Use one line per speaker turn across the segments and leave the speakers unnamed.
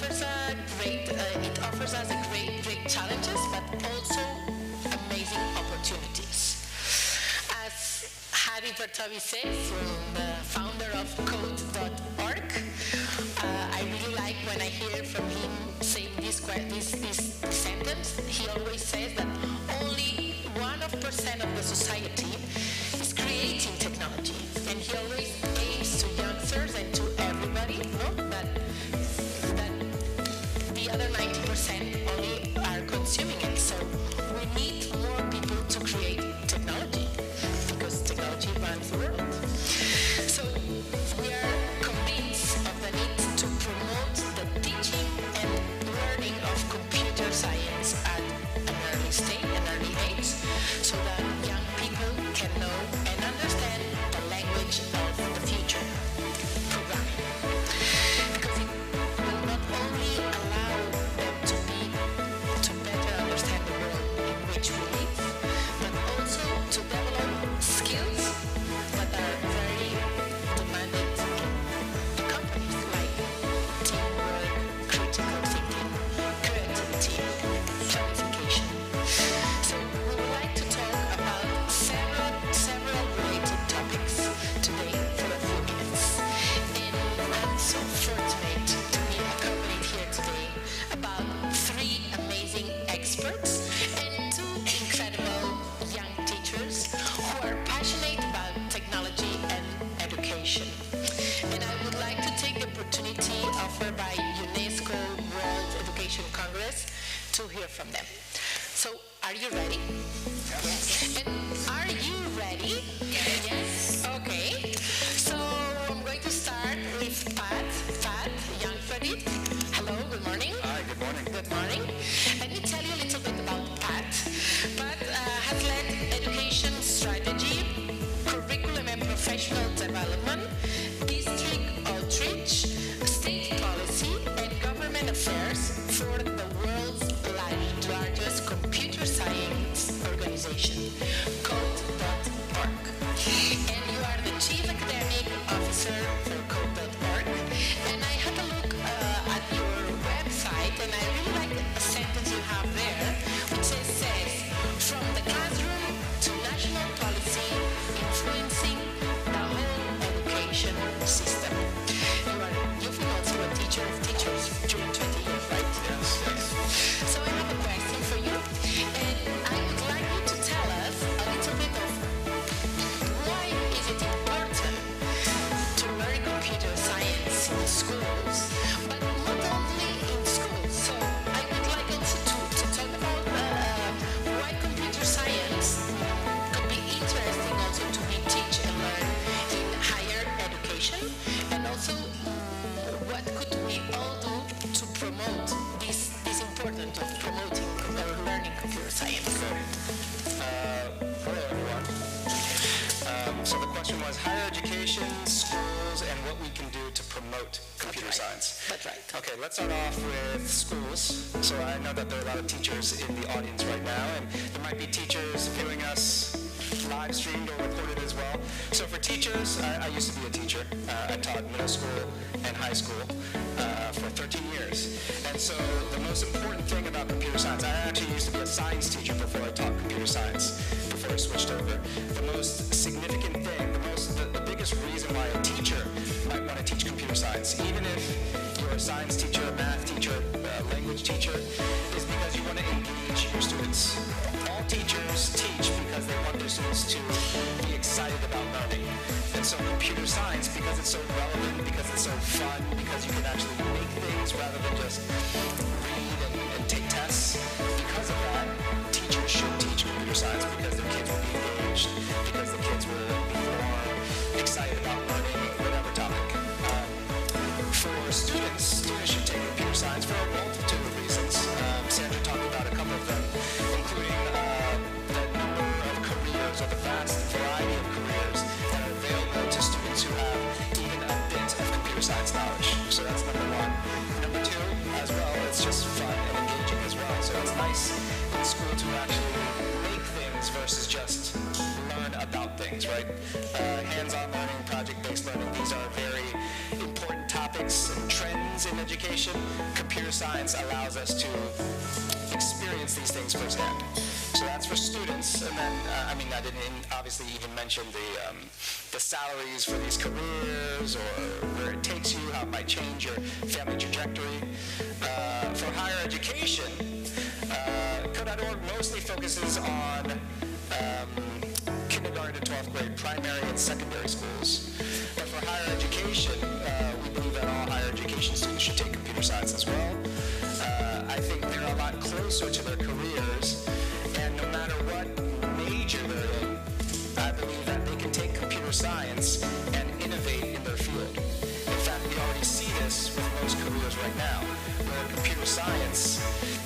it offers us a great challenges, but also amazing opportunities. As Harry Bertovi says, the founder of code.org, I really like when I hear from him saying this sentence. He always says that only 1% of the society is creating technology, and he always aims to youngsters and to everybody, that the other 90% only are consuming it. So we need more people to create technology, because technology runs the world. So we are convinced of the need to promote the teaching and learning of computer science at an early stage, an early age, so that young people can know and understand the language of the future, programming. Because it will not only allow them to better understand the world in which we live, but also to develop skills that are very demanded in companies, like teamwork, critical thinking, creativity, planification. So we would like to talk about several related topics today for a few minutes. And I'm so fortunate to be accompanied here today about 3 amazing experts and 2 incredible young teachers who are passionate about technology and education. And I would like to take the opportunity offered by UNESCO World Education Congress to hear from them. So, are you ready? Yes. And are you ready? Yes. Okay. So, I'm going to start with Pat. Pat, young Farid. Hello, good morning.
Hi, good morning.
Good morning. Let me tell you a little bit about Pat. Pat has led education strategy, curriculum and professional development, district outreach, state policy, and government affairs for the world's largest computer science organization, code.org. And you are the chief academic officer for code.org. And I had a look at your website, and I really like a sentence you have there, which says, from the classroom to national policy, influencing the whole education system. You've been also a teacher of teachers during 20 years, right?
Yes.
So I have a question for you, and I would like you to tell us a little bit of why is it important to learn computer science in schools, but not only in schools. So I would like also to talk about why computer science could be interesting also to be teach and learn in higher education, and also what could we all do to promote this importance of promoting or learning computer science.
Hello, everyone. So the question was higher education, schools, and what we can do to promote computer science.
That's right.
Okay, let's start off with schools. So I know that there are a lot of teachers in the audience right now, and there might be teachers viewing us live streamed or recorded as well. So for teachers, I used to be a teacher. I taught middle school and high school for 13 years. And so the most important thing about computer science, I actually used to be a science teacher before I taught computer science, before I switched over. The most significant thing, the biggest reason why a teacher might want to teach computer science, even if you're a science teacher, a math teacher, a language teacher, is because you want to engage your students. All teachers teach because they want their students to be excited about learning. And so computer science, because it's so relevant, because it's so fun, because you can actually make things rather than just read and take tests, because of that, teachers should teach computer science because their kids will be engaged, because the kids will be more excited about learning whatever topic. For students should take computer science for a multitude of reasons. Sandra talked about a couple of them, including the number of careers or the vast variety of careers that are available to students who have even a bit of computer science knowledge. So that's number 1. Number 2, as well, it's just fun and engaging as well. So it's nice in school to actually make things versus just learn about things, right? Hands-on learning, project-based learning, these are very important topics and trends in education. education, computer science allows us to experience these things firsthand. So that's for students, and then, I didn't obviously even mention the salaries for these careers, or where it takes you, how it might change your family trajectory. For higher education, Code.org mostly focuses on kindergarten to 12th grade, primary and secondary schools. But for higher education, we believe that all higher education students should take computer science as well. I think they're a lot closer to their careers, and no matter what major they're in, I believe that they can take computer science and innovate in their field. In fact, we already see this with most careers right now, where computer science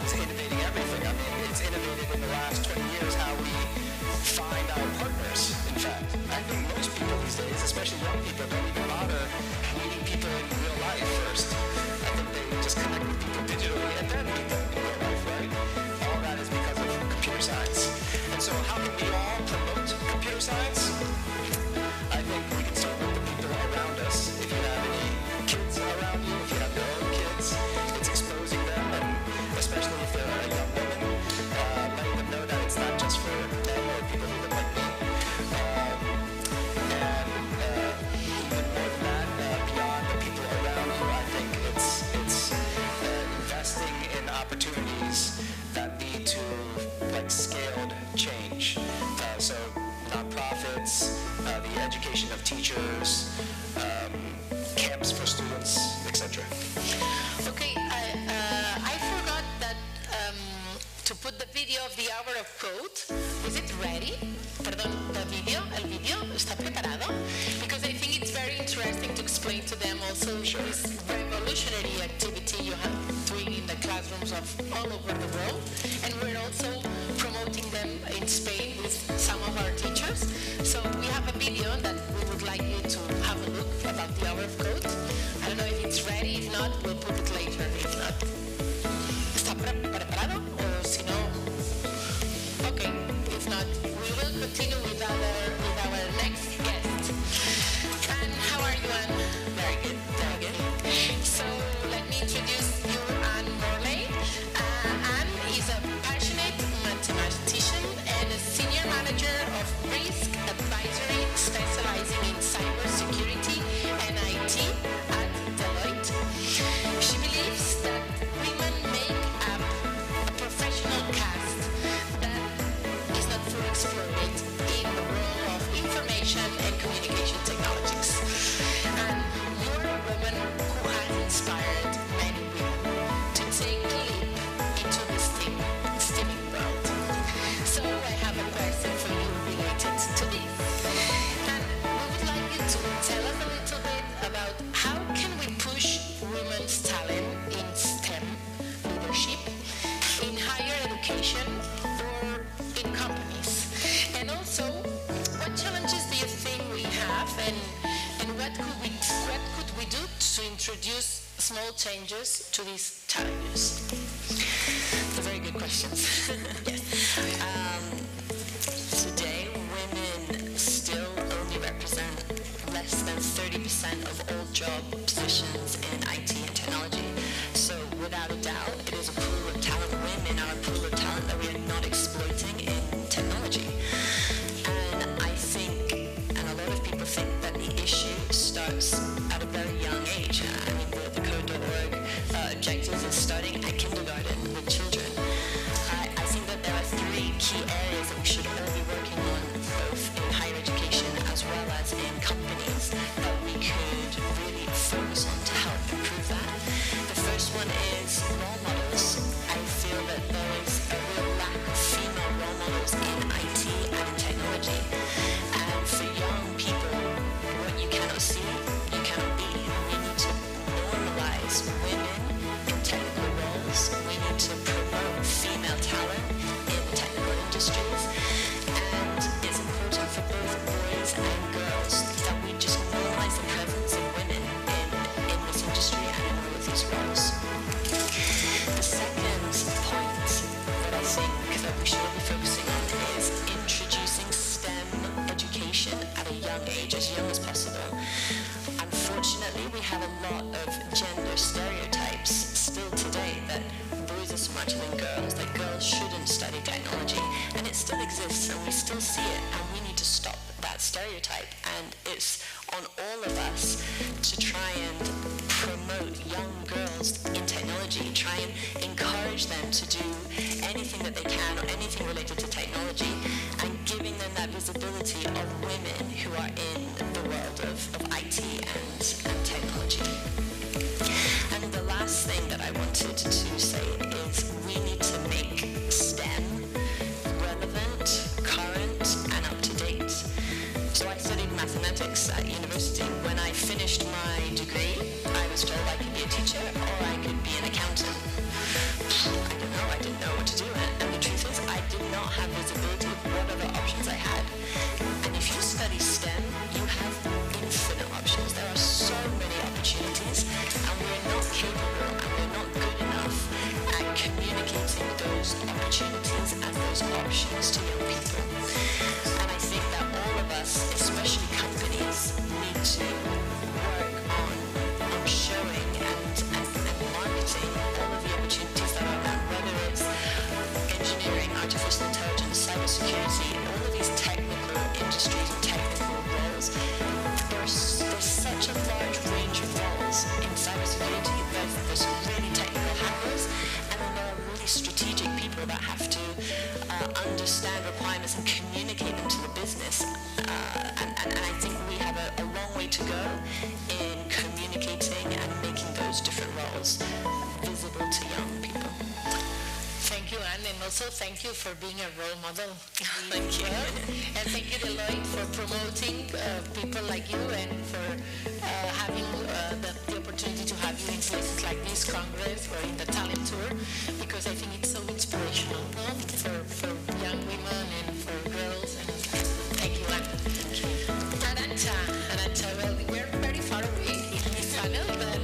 is innovating everything. It's innovated in the last 20 years how we find our partners. In fact, I think most people these days, especially young people, don't even bother meeting people in real life first. I think they just connect with people digitally and then meet them in real life, right? All that is because of computer science. And so how can we all promote computer science? I think we can start with the people around us. If you have any kids around you, if you have your own kids, it's exposing them, and especially if they're a young woman, letting them know that it's not just for men or people who look like me. And even more than that, beyond the people around you, I think it's investing in opportunities that lead to scaled change. So nonprofits, the education of teachers, camps for students, etc.
Okay, I forgot that to put the video of the hour of code. Is it ready? Perdón, el video está preparado? Because I think it's very interesting to explain to them also this revolutionary activity you have doing in the classrooms of all over the world, and we're also promoting them in Spain with some of our teachers. So we have a video that we would like you to have a look about the hour of code. I don't know if it's ready. If not, we'll put it later. If not, ¿está preparado? O si no, okay. If not, we will continue with our next guest. And how are you, Anne? Very good, very good. So let me introduce you, Anne Morley. Anne is a passionate mathematician and a senior manager of risk advisory specializing in cybersecurity and IT at Deloitte. She believes that women make up a professional cast that is not fully exploited in the role of information and communication technologies. And you're a woman who has inspired many women to take a leap into the STEAMing world. So I have a question for you related to this. And we would like you to tell us a little bit about how can we push women's talent in STEM leadership, in higher education, or in companies. And also, what challenges do you think we have, and what could we do to introduce small changes to these challenges?
They're very good questions.
Yes.
Today, women still only represent less than 30% of all job positions in IT and technology. So without a doubt, it is a pool of talent. Women are a pool of talent that we are not exploiting in technology. And I think, and a lot of people think, that the issue starts at a very young age. The Code.org objectives is starting at kindergarten with children. I think that there are three key areas that we should all be working on, both in higher education as well as in companies, that we could really focus on to help improve that. The first one is role models. I feel that there is a real lack of female role models in IT and in technology. And for young people, what you cannot see, you cannot be. We need to normalize women in technical roles. We need to promote female talent in technical industries. And it's important for both boys and girls that we just normalize the presence of women in this industry and in all of these roles. battling girls, that girls shouldn't study technology, and it still exists and we still see it, and we need to stop that stereotype. And it's on all of us to try and promote young girls in technology, try and encourage them to do anything that they can or anything related to technology, and giving them that visibility of women who are in the world of IT and technology. And the last thing that I wanted to say is we need to make STEM relevant, current, and up to date. So I studied mathematics at university. When I finished my degree, I was told I could be a teacher or I could be an accountant. I don't know, I didn't know what to do. And the truth is, I did not have visibility of what other options I had. And if you study STEM, you have infinite options. There are so many opportunities, and we're not capable and we're not good enough at communicating those opportunities and those options to young people. And I think that all of us, especially companies, need to work on showing and marketing all of the opportunities that are around, whether it's engineering, artificial intelligence, cybersecurity, all of these technical industries and technical roles. There's such a large range of roles in cybersecurity. There's really technical hackers, and then there are really strategic people that have to understand requirements and communicate them to the business. And I think we have a long way to go in communicating and making those different roles visible to young people.
Thank you, Anne, and also thank you for being a role model.
Thank you.
And thank you, Deloitte, for promoting people like you and for having the opportunity to have you in places like this Congress or in the talent tour, because I think it's so inspirational, no? for young women and for girls. And thank you, Anne. Arantxa, well, we're very far away in this panel, but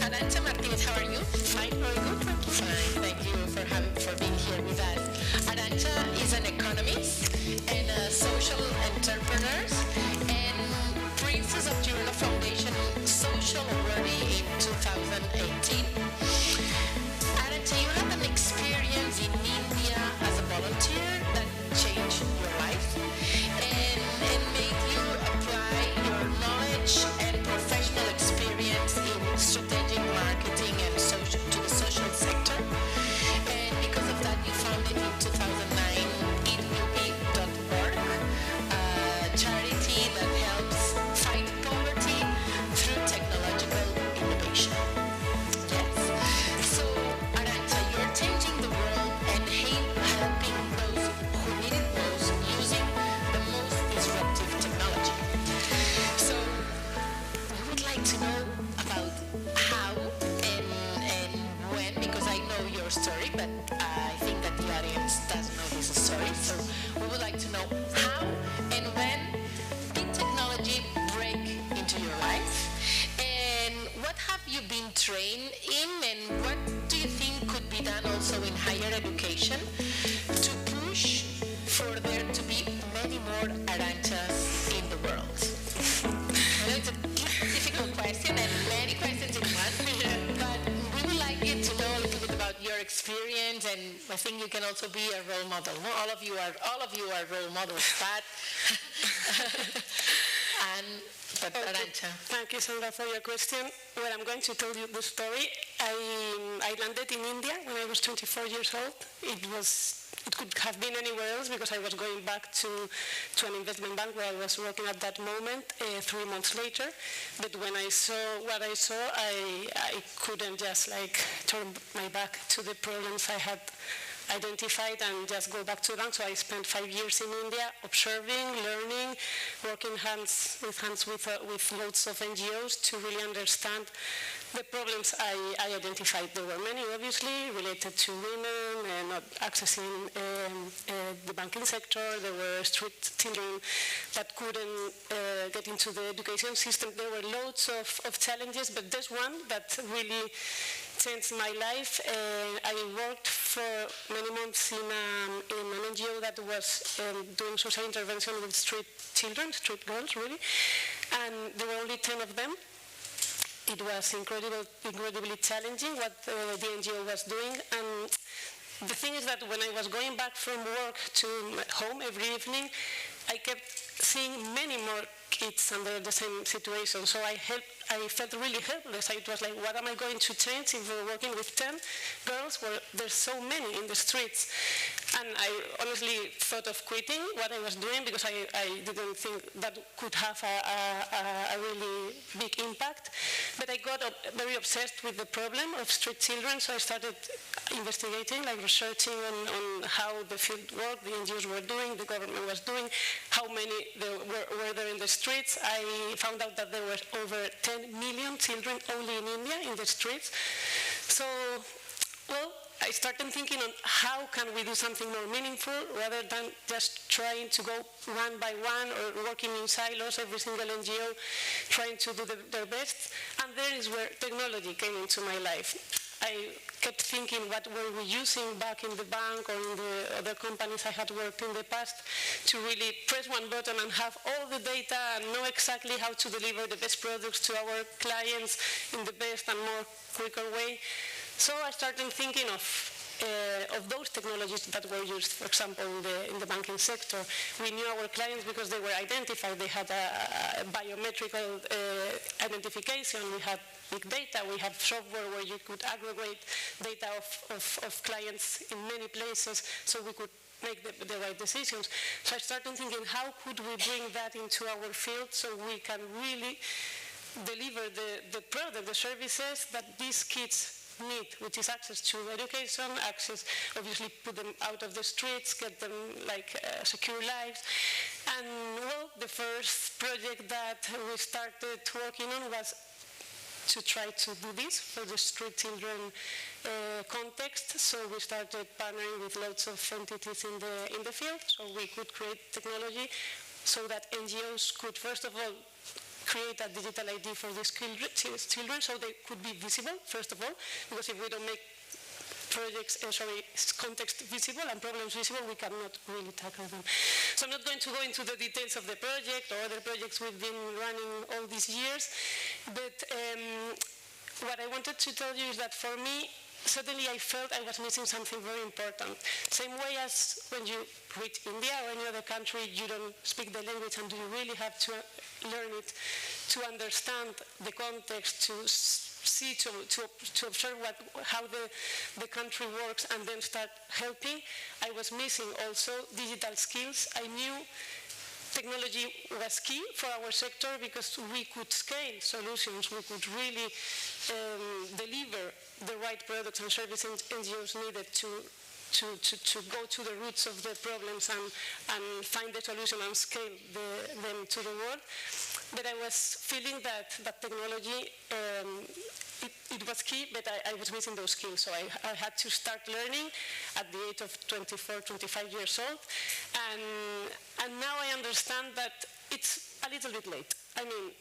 Arantxa Martinez, how are you? Fine, very good. Fine, thank you for being here with us. Arantxa is an economist and a social entrepreneur and Princesa of Girona Foundation Social Already in 2018. Arantxa, you had an experience in India as a volunteer that changed your life and made you apply your knowledge and professional experience in strategic marketing and to the social sector. And because of that, you founded in 2009 itwillbe.org, a charity that helps fight poverty through technological innovation. Yes. So, Arantxa, you're changing the world and helping those who need it most using the most disruptive technology. So, we would like to know about how and when, because I know your story, but I think that the audience doesn't know his story. So we would like to know how and when did technology break into your life, and what have you been trained in, and what do you think could be done also in higher education to push for there to be many more Arantxas in the world? I know it's a difficult question and many questions in one, but we would like you to know a little bit about your experience, and I think you can also be a role model. No? All of you are role models, but Arantxa.
Thank you, Sandra, for your question. Well, I'm going to tell you the story. I landed in India when I was 24 years old. It could have been anywhere else because I was going back to an investment bank where I was working at that moment 3 months later. But when I saw what I saw, I couldn't just turn my back to the problems I had identified and just go back to them. So I spent 5 years in India observing, learning, working hands with loads of NGOs to really understand the problems I identified. There were many, obviously, related to women and not accessing the banking sector. There were street children that couldn't get into the education system. There were loads of challenges, but there's one that really changed my life. I worked for many months in an NGO that was doing social intervention with street children, street girls, really, and there were only 10 of them. it was incredibly challenging what the NGO was doing. And the thing is that when I was going back from work to home every evening, I kept seeing many more kids under the same situation. So I felt really helpless. It was like, what am I going to change if we're working with 10 girls where there's so many in the streets? And I honestly thought of quitting what I was doing because I didn't think that could have a really big impact. But I got very obsessed with the problem of street children, so I started investigating, like researching on how the field worked, the NGOs were doing, the government was doing, how many were there in the streets. I found out that there were over 10 million children only in India in the streets. So, well, I started thinking on how can we do something more meaningful rather than just trying to go one by one or working in silos, every single NGO trying to do their best. And there is where technology came into my life. I kept thinking what were we using back in the bank or in the other companies I had worked in the past to really press one button and have all the data and know exactly how to deliver the best products to our clients in the best and more quicker way. So I started thinking of those technologies that were used, for example, in the banking sector. We knew our clients because they were identified. They had a biometrical identification. We had big data. We had software where you could aggregate data of clients in many places so we could make the right decisions. So I started thinking, how could we bring that into our field so we can really deliver the product, the services that these kids need, which is access to education, access, obviously put them out of the streets, get them like secure lives. And well, the first project that we started working on was to try to do this for the street children context. So we started partnering with lots of entities in the field, so we could create technology so that NGOs could, first of all, create a digital ID for these children so they could be visible, first of all, because if we don't make context visible and problems visible, we cannot really tackle them. So I'm not going to go into the details of the project or other projects we've been running all these years, but what I wanted to tell you is that for me, suddenly I felt I was missing something very important. Same way as when you reach India or any other country, you don't speak the language and you really have to learn it to understand the context, to see, to observe how the country works and then start helping. I was missing also digital skills. I knew technology was key for our sector because we could scale solutions, we could really deliver the right products and services NGOs needed to go to the roots of the problems and find the solution and scale them to the world. But I was feeling that technology, it was key, but I was missing those skills. So I had to start learning at the age of 24, 25 years old. And now I understand that it's a little bit late. I mean,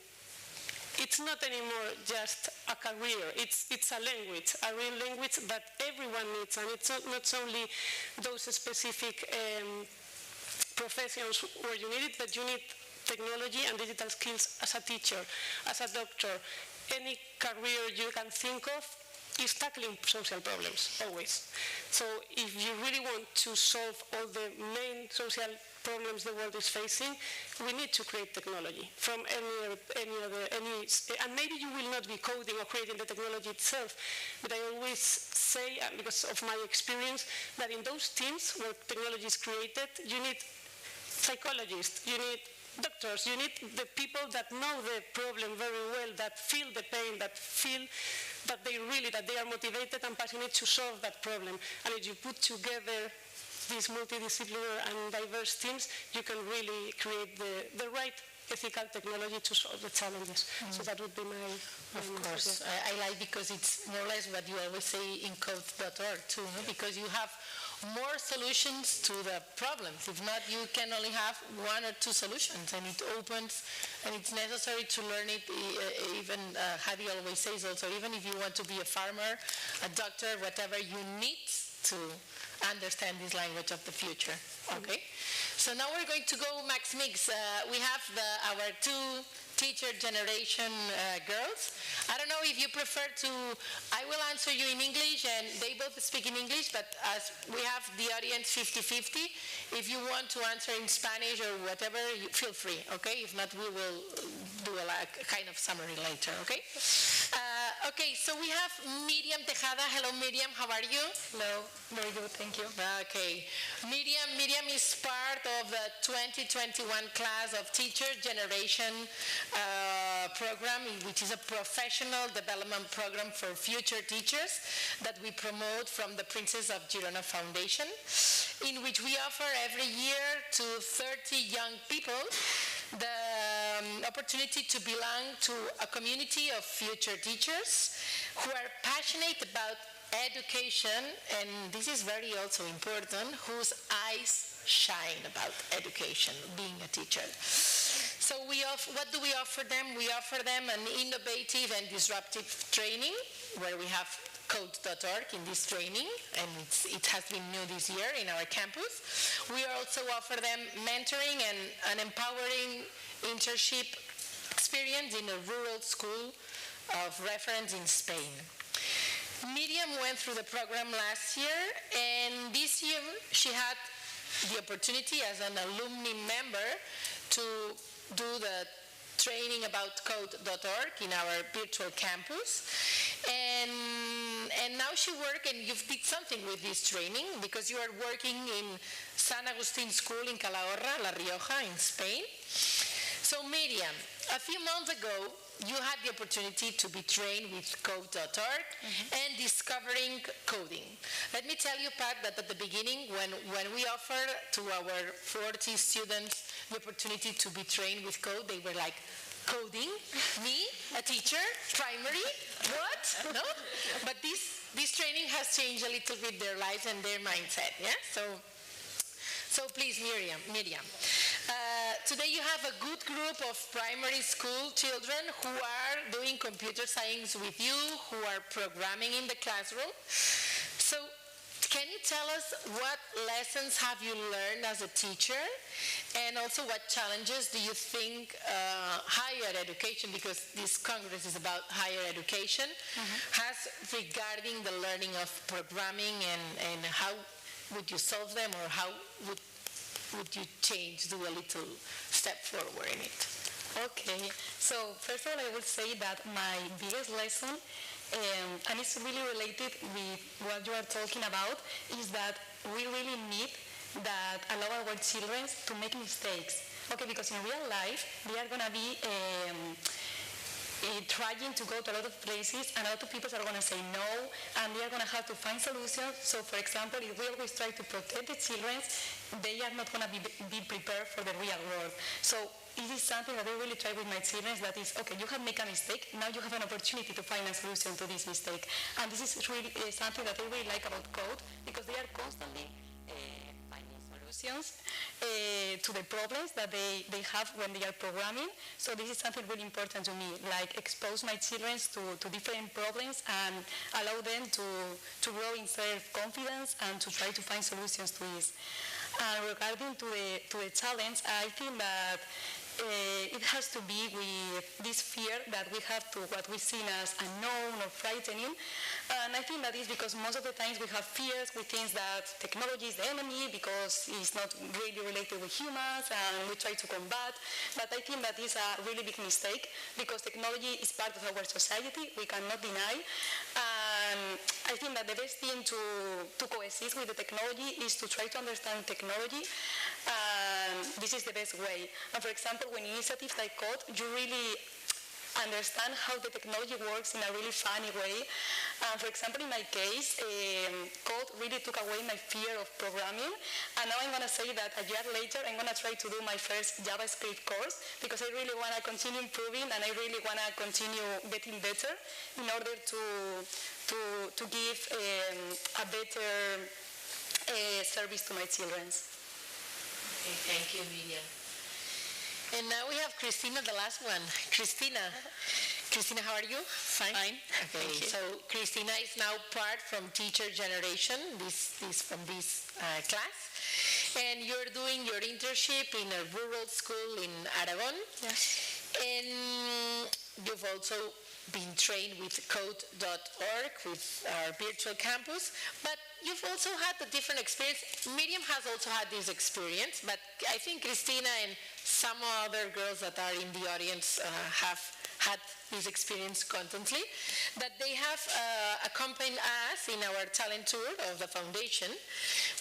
it's not anymore just a career. It's a language, a real language that everyone needs. And it's not only those specific professions where you need it, but you need technology and digital skills as a teacher, as a doctor. Any career you can think of is tackling social problems, always. So if you really want to solve all the main social problems the world is facing, we need to create technology from and maybe you will not be coding or creating the technology itself, but I always say, because of my experience, that in those teams where technology is created, you need psychologists, you need doctors, you need the people that know the problem very well, that feel the pain, that feel that they are motivated and passionate to solve that problem. And if you put together these multidisciplinary and diverse teams, you can really create the right ethical technology to solve the challenges. So that would be my
Of course. I like because it's more or less what you always say in code.org too, no? Because you have more solutions to the problems. If not, you can only have one or two solutions, and it opens, and it's necessary to learn it. Even Hadi always says also, even if you want to be a farmer, a doctor, whatever, you need to understand this language of the future. Okay. So now we're going to go Max Mix. We have our two teacher generation girls. I don't know if you prefer to, I will answer you in English and they both speak in English, but as we have the audience 50-50, if you want to answer in Spanish or whatever, feel free, okay? If not, we will do a kind of summary later, okay? Okay, so we have Miriam Tejada. Hello, Miriam, how are you?
Hello, very good, thank you.
Okay, Miriam is part of the 2021 class of Teacher Generation program, which is a professional development program for future teachers that we promote from the Princesa of Girona Foundation, in which we offer every year to 30 young people the opportunity to belong to a community of future teachers who are passionate about education, and this is very also important, whose eyes shine about education, being a teacher. So what do we offer them? We offer them an innovative and disruptive training where we have code.org in this training, and it has been new this year in our campus. We also offer them mentoring and an empowering internship experience in a rural school of reference in Spain. Miriam went through the program last year, and this year she had the opportunity as an alumni member to do the training about code.org in our virtual campus. And now she works, and you've did something with this training because you are working in San Agustin School in Calahorra, La Rioja, in Spain. So Miriam, a few months ago, you had the opportunity to be trained with code.org and discovering coding. Let me tell you, Pat, that at the beginning, when we offered to our 40 students the opportunity to be trained with code, they were like, coding? Me? A teacher? Primary? What? No? But this training has changed a little bit their lives and their mindset, yeah? So please, Miriam. Today you have a good group of primary school children who are doing computer science with you, who are programming in the classroom. So can you tell us what lessons have you learned as a teacher, and also what challenges do you think higher education, because this Congress is about higher education, has regarding the learning of programming, and how would you solve them, or how would you do a little step forward in it?
Okay, so first of all I would say that my biggest lesson, and it's really related with what you are talking about, is that we really need that allow our children to make mistakes. Okay, because in real life they are going to be trying to go to a lot of places, and a lot of people are going to say no, and they are going to have to find solutions. So for example, if we always try to protect the children, they are not going to be prepared for the real world. So it is something that I really try with my children, that is, okay, you have made a mistake, now you have an opportunity to find a solution to this mistake. And this is really something that I really like about code, because they are constantly finding solutions to the problems that they have when they are programming. So this is something really important to me, like expose my children to different problems and allow them to grow in self-confidence and to try to find solutions to this. Regarding to the challenge, I think that it has to be with this fear that we have to what we see as unknown or frightening. And I think that is because most of the times we have fears, we think that technology is the enemy because it's not really related with humans, and we try to combat. But I think that is a really big mistake, because technology is part of our society, we cannot deny. And I think that the best thing to coexist with the technology is to try to understand technology, and this is the best way. And for example, when initiatives like code, you really understand how the technology works in a really funny way. For example, in my case, code really took away my fear of programming, and now I'm going to say that a year later I'm going to try to do my first JavaScript course, because I really want to continue improving, and I really want to continue getting better in order to give a better service to my children.
Okay, thank you, Miriam. And now we have Christina, the last one. Christina, how are you? Fine. Okay, so Christina is now part from Teacher Generation, from this class. And you're doing your internship in a rural school in Aragon.
Yes.
And you've also been trained with code.org, with our virtual campus, but you've also had a different experience. Miriam has also had this experience, but I think Cristina and some other girls that are in the audience have had this experience constantly, that they have accompanied us in our talent tour of the foundation,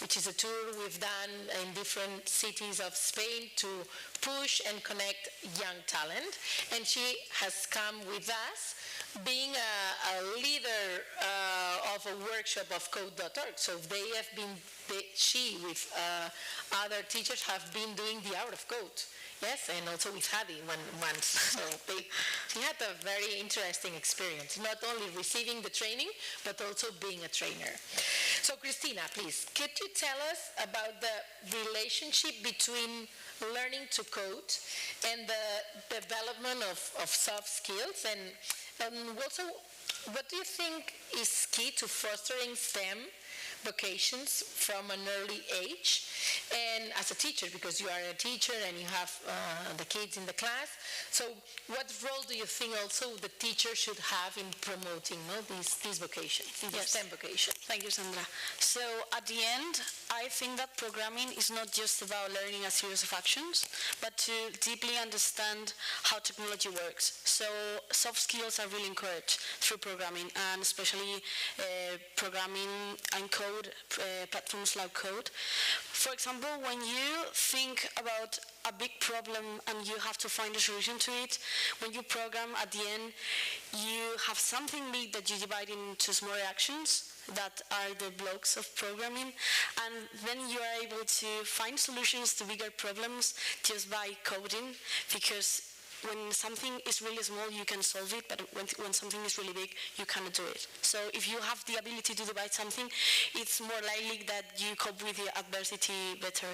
which is a tour we've done in different cities of Spain to push and connect young talent. And she has come with us being a leader of a workshop of code.org. So they have been, she with other teachers have been doing the art of code. Yes, and also with Hadi once. So she had a very interesting experience, not only receiving the training, but also being a trainer. So Cristina, please, could you tell us about the relationship between learning to code and the development of soft skills? And also, what do you think is key to fostering STEM vocations from an early age? And as a teacher, because you are a teacher and you have the kids in the class, so what role do you think also the teacher should have in promoting these vocations, these STEM vocations?
Thank you, Sandra. So at the end, I think that programming is not just about learning a series of actions, but to deeply understand how technology works. So soft skills are really encouraged through programming, and especially programming and code, platforms like code. For example, when you think about a big problem and you have to find a solution to it, when you program, at the end, you have something big that you divide into smaller actions that are the blocks of programming, and then you are able to find solutions to bigger problems just by coding, because when something is really small, you can solve it, but when something is really big, you cannot do it. So if you have the ability to divide something, it's more likely that you cope with the adversity better.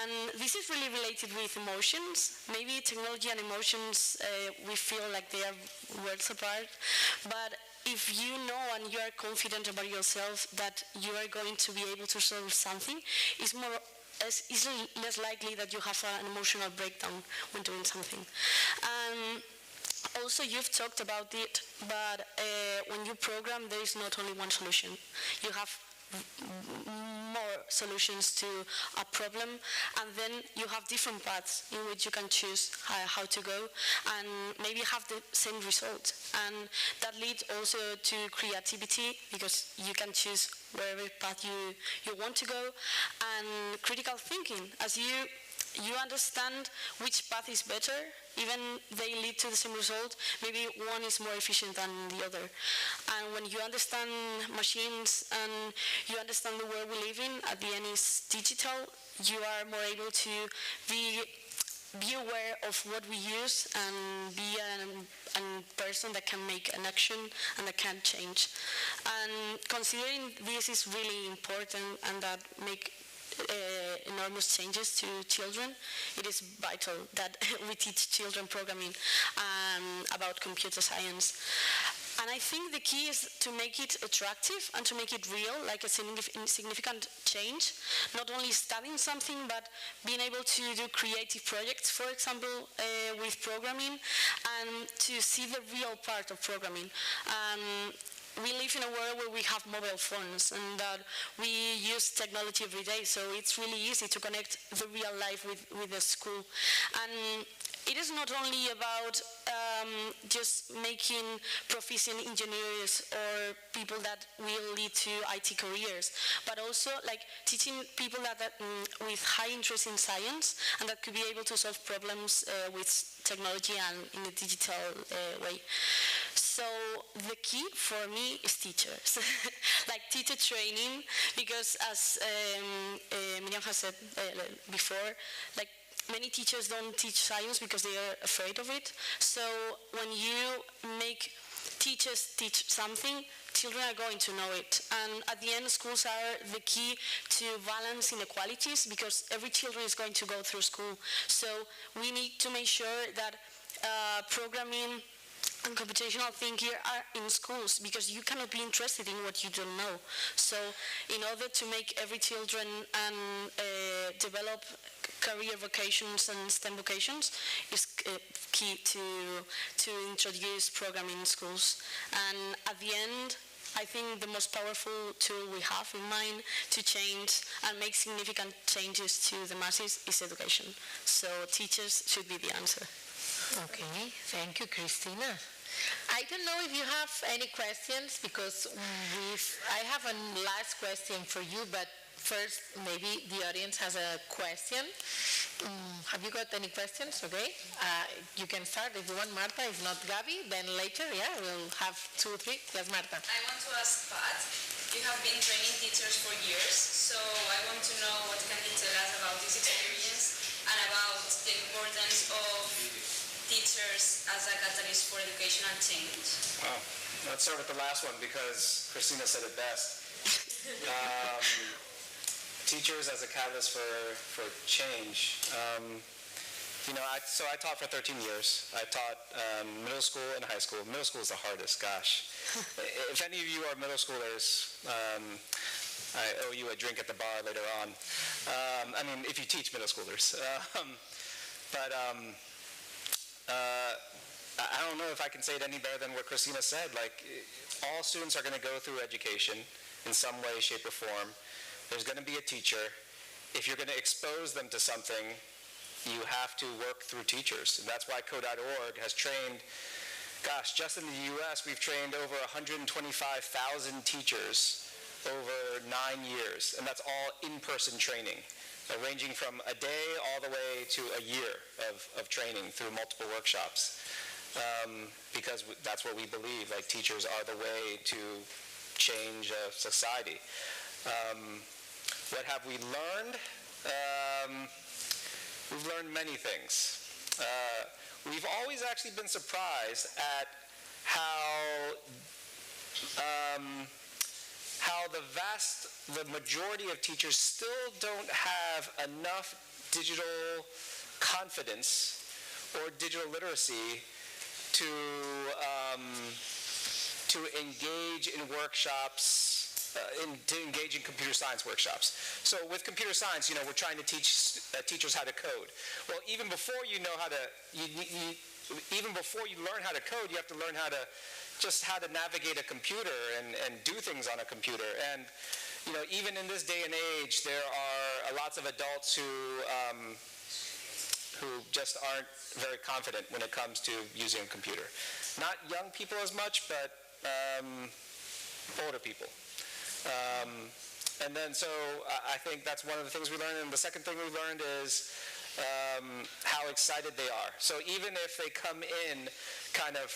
And this is really related with emotions. Maybe technology and emotions, we feel like they are worlds apart, but if you know and you are confident about yourself that you are going to be able to solve something, it's less likely that you have an emotional breakdown when doing something. Also, you've talked about it, but when you program, there is not only one solution. You have more solutions to a problem, and then you have different paths in which you can choose how to go and maybe have the same result. And that leads also to creativity, because you can choose wherever path you want to go, and critical thinking. As you understand which path is better, even they lead to the same result, maybe one is more efficient than the other. And when you understand machines and you understand the world we live in, at the end is digital, you are more able to be aware of what we use and be a person that can make an action and that can change. And considering this is really important and that make enormous changes to children, it is vital that we teach children programming about computer science. And I think the key is to make it attractive and to make it real, like a significant change, not only studying something, but being able to do creative projects, for example, with programming, and to see the real part of programming. We live in a world where we have mobile phones and that we use technology every day, so it's really easy to connect the real life with the school. And it is not only about just making proficient engineers or people that will lead to IT careers, but also like teaching people that with high interest in science and that could be able to solve problems with technology and in a digital way. So the key for me is teachers, like teacher training, because as Miriam has said before, like many teachers don't teach science because they are afraid of it. So when you make teachers teach something, children are going to know it. And at the end, schools are the key to balance inequalities, because every children is going to go through school. So we need to make sure that programming and computational thinking are in schools because you cannot be interested in what you don't know. So in order to make every children develop career vocations and STEM vocations is key to introduce programming in schools. And at the end, I think the most powerful tool we have in mind to change and make significant changes to the masses is education. So teachers should be the answer.
Okay, thank you, Cristina. I don't know if you have any questions because I have a last question for you, but first maybe the audience has a question. Have you got any questions? Okay, you can start if you want, Marta. If not, Gabi. Then later, yeah, we'll have 2 or 3. Yes, Marta.
I want to ask Pat. You have been training teachers for years, so I want to know what can you tell us about this experience and about the importance of teachers as a catalyst for educational change.
Wow. Let's start with the last one because Christina said it best. Teachers as a catalyst for change. So I taught for 13 years. I taught middle school and high school. Middle school is the hardest, gosh. If any of you are middle schoolers, I owe you a drink at the bar later on. If you teach middle schoolers. I don't know if I can say it any better than what Christina said. Like, all students are going to go through education in some way, shape, or form. There's going to be a teacher. If you're going to expose them to something, you have to work through teachers. And that's why Code.org has trained, just in the US, we've trained over 125,000 teachers over 9 years. And that's all in-person training, ranging from a day all the way to a year of training through multiple workshops. Because that's what we believe, like teachers are the way to change society. What have we learned? We've learned many things. We've always actually been surprised at how the majority of teachers still don't have enough digital confidence or digital literacy to engage in workshops, to engage in computer science workshops. So with computer science, we're trying to teach teachers how to code. Well, even before you know how to, even before you learn how to code, you have to learn how to navigate a computer and do things on a computer. And even in this day and age, there are lots of adults who just aren't very confident when it comes to using a computer. Not young people as much, but older people. And then so I think that's one of the things we learned. And the second thing we learned is how excited they are. So even if they come in kind of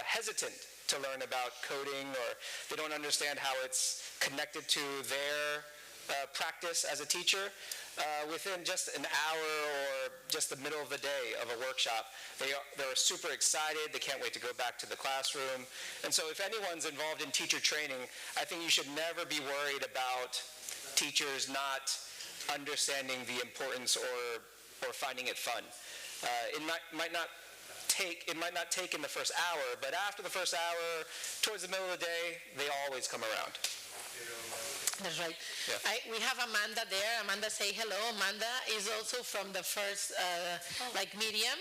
hesitant to learn about coding, or they don't understand how it's connected to their practice as a teacher, within just an hour or just the middle of the day of a workshop, they're super excited. They can't wait to go back to the classroom. And so if anyone's involved in teacher training, I think you should never be worried about teachers not understanding the importance or finding it fun. It might not take in the first hour, but after the first hour, towards the middle of the day, they always come around.
That's right.
Yeah.
We have Amanda there. Amanda, say hello. Amanda is also from the first medium,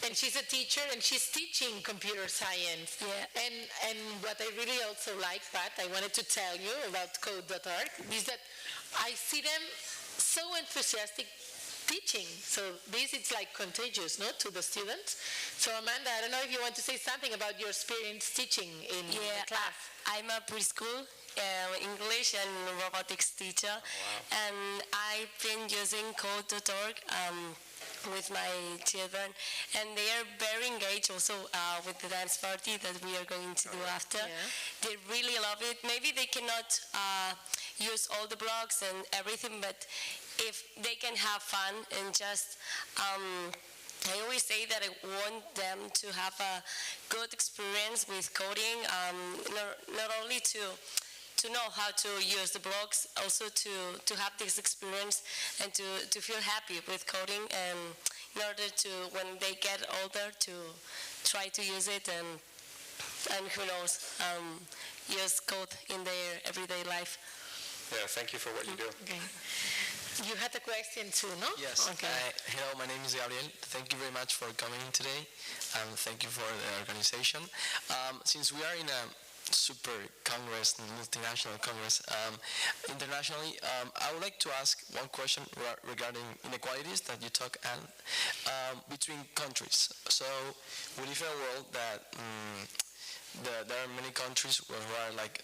and she's a teacher, and she's teaching computer science.
Yeah.
And what I really also like, Pat, I wanted to tell you about Code.org, is that I see them so enthusiastic teaching. So it's like contagious, no, to the students. So Amanda, I don't know if you want to say something about your experience teaching in the class.
I'm a preschool English and robotics teacher, and I've been using Code.org with my children, and they are very engaged also with the dance party that we are going to do after. They really love it. Maybe they cannot use all the blocks and everything, but if they can have fun and just I always say that I want them to have a good experience with coding, not only to know how to use the blocks, also to have this experience and to feel happy with coding, and in order to, when they get older, to try to use it and
and who knows, use code in their everyday life.
Yeah, thank you for what you do.
Okay. You had a question too, no?
Yes.
Okay.
Hello, my name is Gabriel. Thank you very much for coming today. Thank you for the organization. Since we are in a super congress, multinational congress, internationally, I would like to ask one question regarding inequalities that you talk between countries. So we live in a world that there are many countries who are like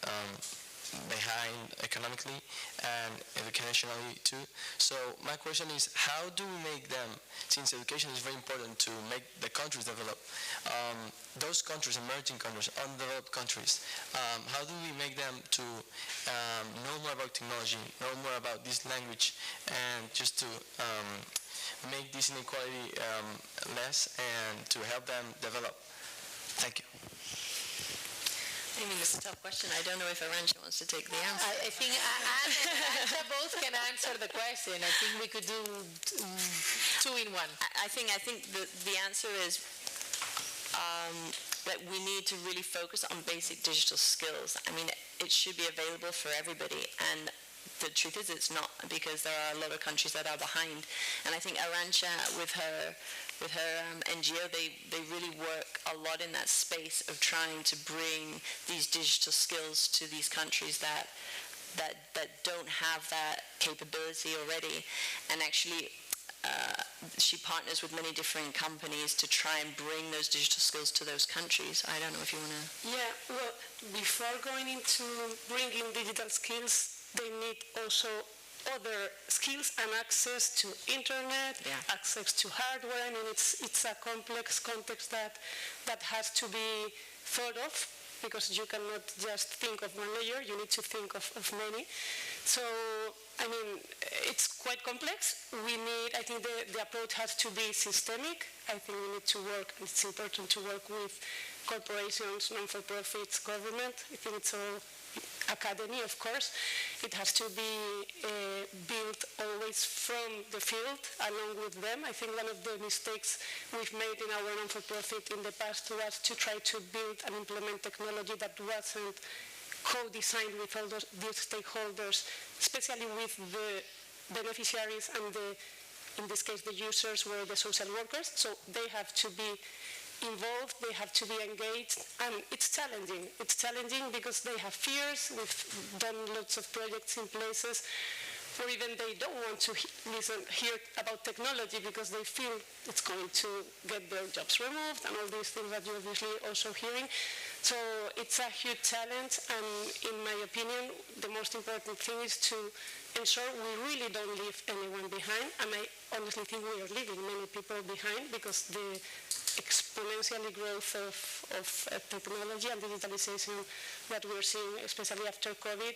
behind economically and educationally too. So my question is, how do we make them, since education is very important to make the countries develop, those countries, emerging countries, undeveloped countries, how do we make them to know more about technology, know more about this language, and just to make this inequality less and to help them develop? Thank you.
I mean, it's a tough question. I don't know if Arantxa wants to take the answer.
I think Anne and Arantxa both can answer the question. I think we could do two in one.
I think the answer is that we need to really focus on basic digital skills. I mean, it should be available for everybody, and the truth is it's not, because there are a lot of countries that are behind. And I think Arantxa, with her NGO, they really work a lot in that space of trying to bring these digital skills to these countries that don't have that capability already. And actually, she partners with many different companies to try and bring those digital skills to those countries. I don't know if you want to...
Yeah, well, before going into bringing digital skills, they need also other skills and access to internet, access to hardware. I mean, it's a complex context that has to be thought of, because you cannot just think of one layer, you need to think of many. So, I mean, it's quite complex. I think the approach has to be systemic. I think we need to work, it's important to work with corporations, non-for-profits, government. I think it's all academy, of course. It has to be built always from the field, along with them. I think one of the mistakes we've made in our non-for-profit in the past was to try to build and implement technology that wasn't co-designed with all those stakeholders, especially with the beneficiaries and in this case, the users were the social workers. So they have to be involved, they have to be engaged, and it's challenging. It's challenging because they have fears. We've done lots of projects in places where even they don't want to hear about technology because they feel it's going to get their jobs removed and all these things that you're obviously also hearing. So it's a huge challenge, and in my opinion, the most important thing is to ensure we really don't leave anyone behind, and I honestly think we are leaving many people behind because the exponential growth of technology and digitalization that we're seeing, especially after COVID,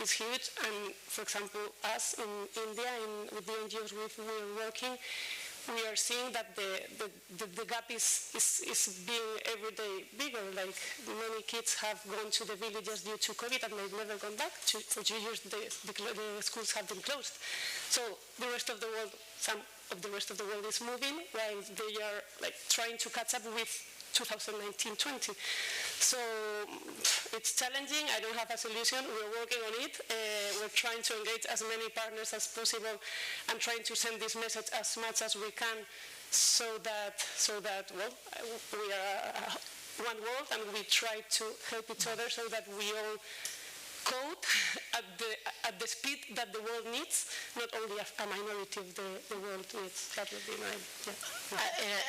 is huge. And for example, us in India, with the NGOs we're working, we are seeing that the gap is being every day bigger. Like, many kids have gone to the villages due to COVID and they've never gone back. For 2 years, the schools have been closed. So the rest of the world, some of the rest of the world is moving while they are like trying to catch up with 2019-20. So it's challenging. I don't have a solution. We're working on it. We're trying to engage as many partners as possible and trying to send this message as much as we can so that well, we are one world and we try to help each other so that we all code at the speed that the world needs, not only a minority of the world needs. That would be my...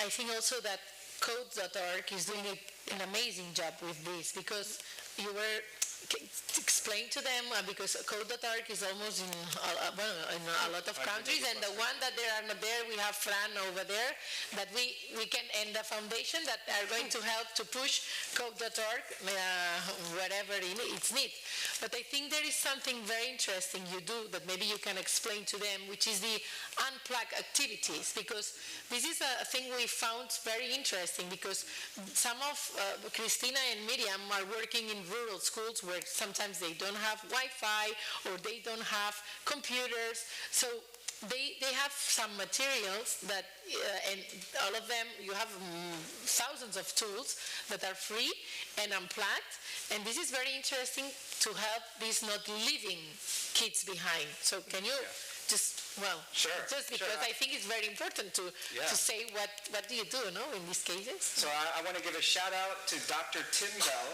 I think also that Code.org is doing an amazing job with this, because you were explain to them, because Code.org is almost in a lot of countries, and the one that they are not there, we have Fran over there, that we can end a foundation that are going to help to push Code.org wherever it's need. But I think there is something very interesting you do that maybe you can explain to them, which is the unplugged activities, because this is a thing we found very interesting, because some of Cristina and Miriam are working in rural schools where sometimes they don't have Wi-Fi or they don't have computers. So they have some materials that, and all of them, you have thousands of tools that are free and unplugged, and this is very interesting to help these not leaving kids behind. So can you just,
Sure,
just because
sure.
I think it's very important to say what do you do, no, in these cases?
So I want to give a shout out to Dr. Tim Bell.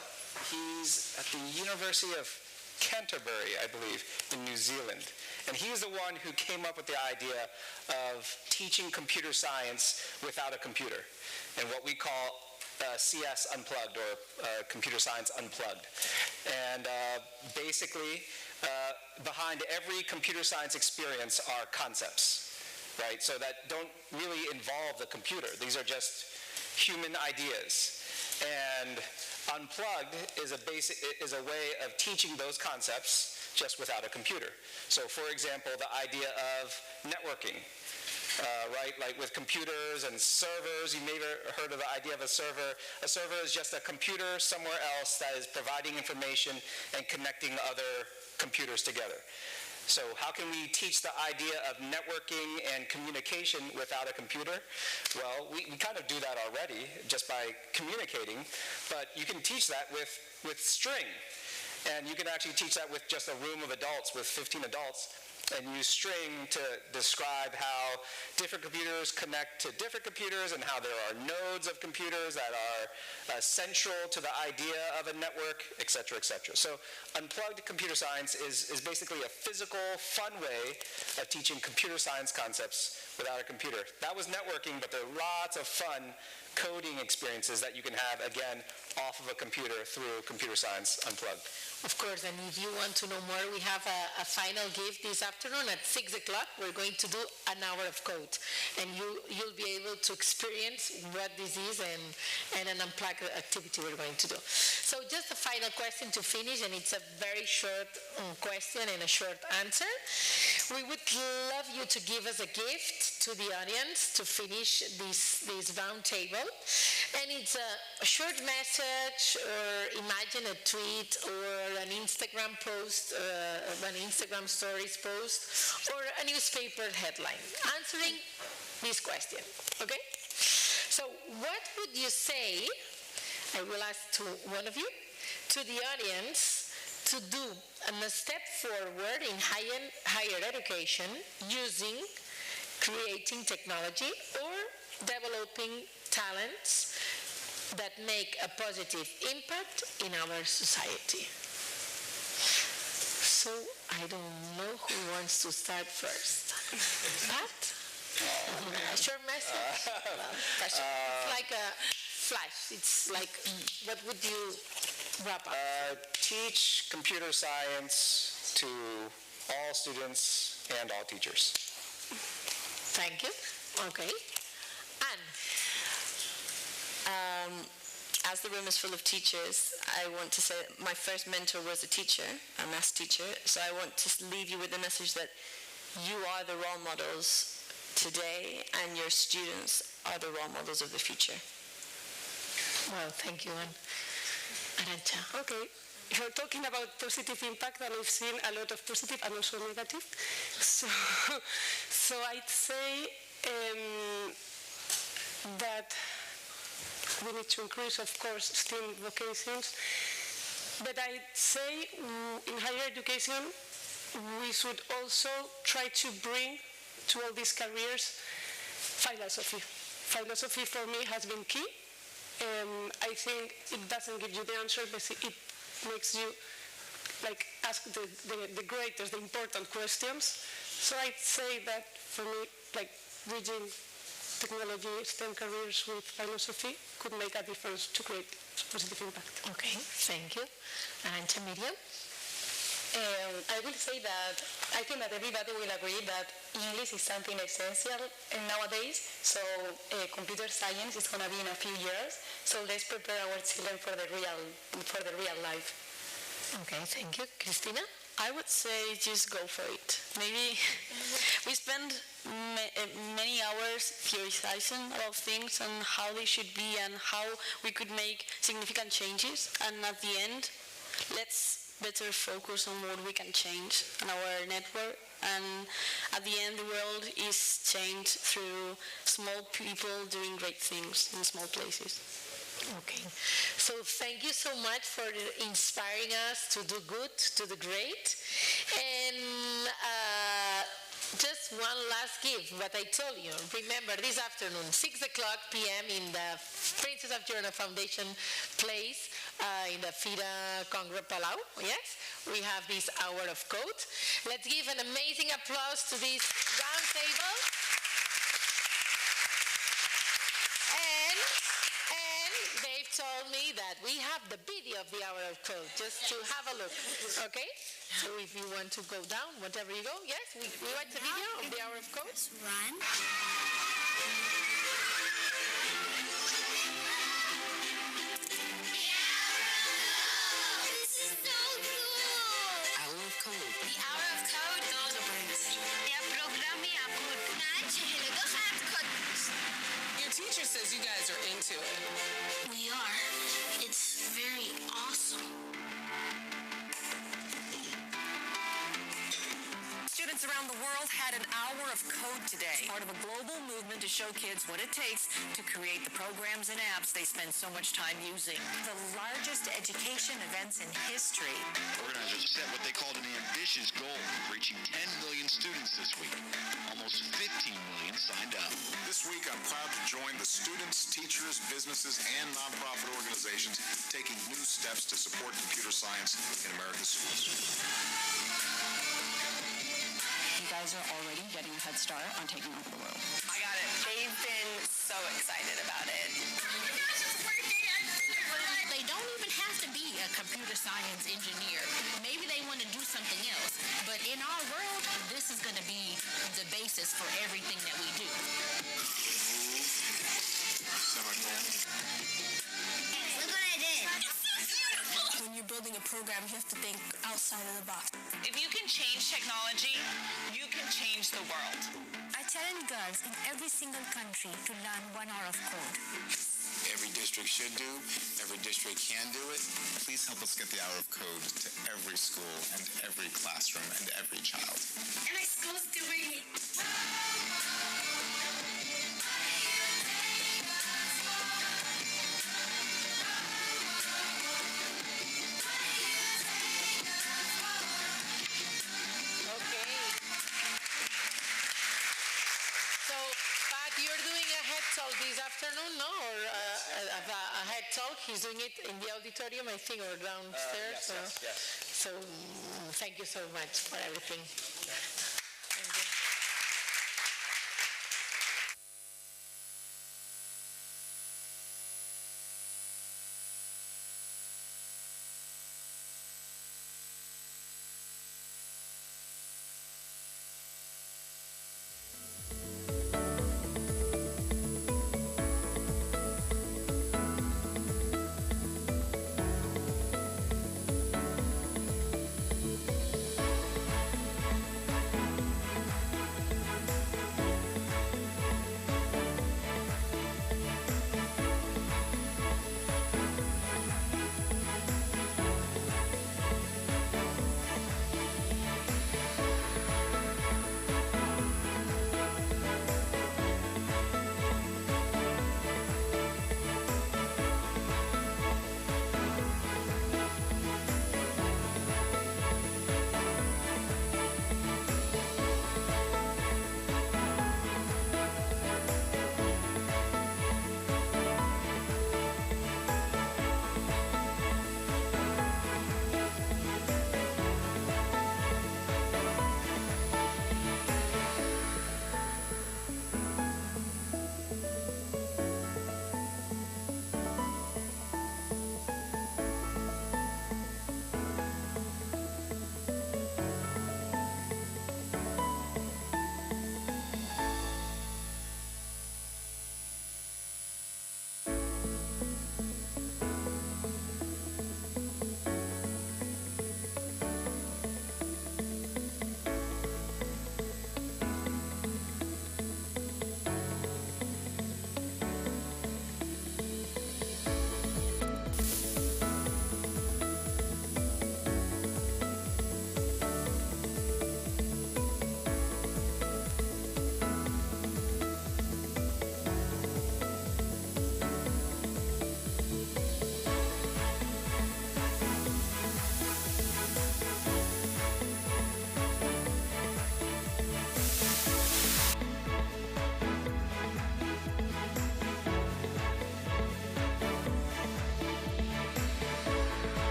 He's at the University of Canterbury, I believe, in New Zealand. And he's the one who came up with the idea of teaching computer science without a computer, and what we call CS Unplugged, or Computer Science Unplugged. And basically, behind every computer science experience are concepts, right? So that don't really involve the computer. These are just human ideas. And Unplugged is a way of teaching those concepts just without a computer. So for example, the idea of networking, right? Like with computers and servers, you may have heard of the idea of a server. A server is just a computer somewhere else that is providing information and connecting other computers together. So how can we teach the idea of networking and communication without a computer? Well, we kind of do that already just by communicating, but you can teach that with string. And you can actually teach that with just a room of adults, with 15 adults, and use string to describe how different computers connect to different computers and how there are nodes of computers that are central to the idea of a network, et cetera, et cetera. So Unplugged Computer Science is basically a physical, fun way of teaching computer science concepts without a computer. That was networking, but there are lots of fun coding experiences that you can have, again, off of a computer through Computer Science Unplugged.
Of course, and if you want to know more, we have a final gift this afternoon at 6 o'clock. We're going to do an hour of code, and you'll be able to experience what this is and an unplugged activity we're going to do. So just a final question to finish, and it's a very short question and a short answer. We would love you to give us a gift to the audience to finish this round table, and it's a short message, or imagine a tweet, or an Instagram post, an Instagram stories post, or a newspaper headline answering this question, okay? So what would you say, I will ask to one of you, to the audience to do a step forward in higher education using creating technology or developing talents that make a positive impact in our society? So I don't know who wants to start first. Pat? A short message? It's like a flash. It's like, what would you wrap up?
Teach computer science to all students and all teachers.
Thank you. Okay. Anne?
As the room is full of teachers, I want to say that my first mentor was a teacher, a maths teacher, so I want to leave you with the message that you are the role models today, and your students are the role models of the future.
Well, thank you, Anne. Arantxa?
Okay. You're talking about positive impact, and I've seen a lot of positive and also negative. So I'd say that we need to increase, of course, STEM vocations. But I'd say in higher education, we should also try to bring to all these careers philosophy. Philosophy for me has been key. I think it doesn't give you the answer, but it makes you ask the greatest, the important questions. So I'd say that for me, bridging technology, STEM careers with philosophy could make a difference to create positive impact.
Okay, thank you. Arantxa, Miriam?
I will say that I think that everybody will agree that English is something essential nowadays. So computer science is going to be in a few years. So let's prepare our children for the real life.
Okay, thank you. Cristina?
I would say just go for it. Maybe we spend many hours theorizing about things and how they should be and how we could make significant changes. And at the end, let's better focus on what we can change on our network. And at the end, the world is changed through small people doing great things in small places.
Okay, so thank you so much for inspiring us to do good, to do great. And just one last gift, what I told you. Remember, this afternoon, 6 o'clock p.m. in the Princesa of Girona Foundation place, in the Fira Congress Palau, yes? We have this hour of code. Let's give an amazing applause to this round table. And they've told me that we have the video of the hour of code, just to have a look, okay? So if you want to go down, whatever you go, yes, we watch the video of the hour of code.
Run.
Teacher says you guys are into it.
We are. It's very awesome.
Students around the world had an hour of code today, part of a global movement to show kids what it takes to create the programs and apps they spend so much time using. The largest education events in history.
Organizers set what they called an ambitious goal, reaching 10 million students this week. Almost 15 million signed up.
This week, I'm proud to join the students, teachers, businesses, and nonprofit organizations taking new steps to support computer science in American schools.
You guys are already getting a head start on taking over the world.
I got it. They've been so excited about it.
They don't even have to be a computer science engineer. Maybe they want to do something else. But in our world, this is going to be the basis for everything that we do.
Look what I did. When you're building a program, you have to think outside of the box.
If you can change technology, you can change the world.
I challenge girls in every single country to learn 1 hour of code.
Every district should do, every district can do it. Please help us get the hour of code to every school and every classroom and every child.
And my school's doing it.
This afternoon, no? Or a head talk, he's doing it in the auditorium, I think, or downstairs.
Yes.
So thank you so much for everything.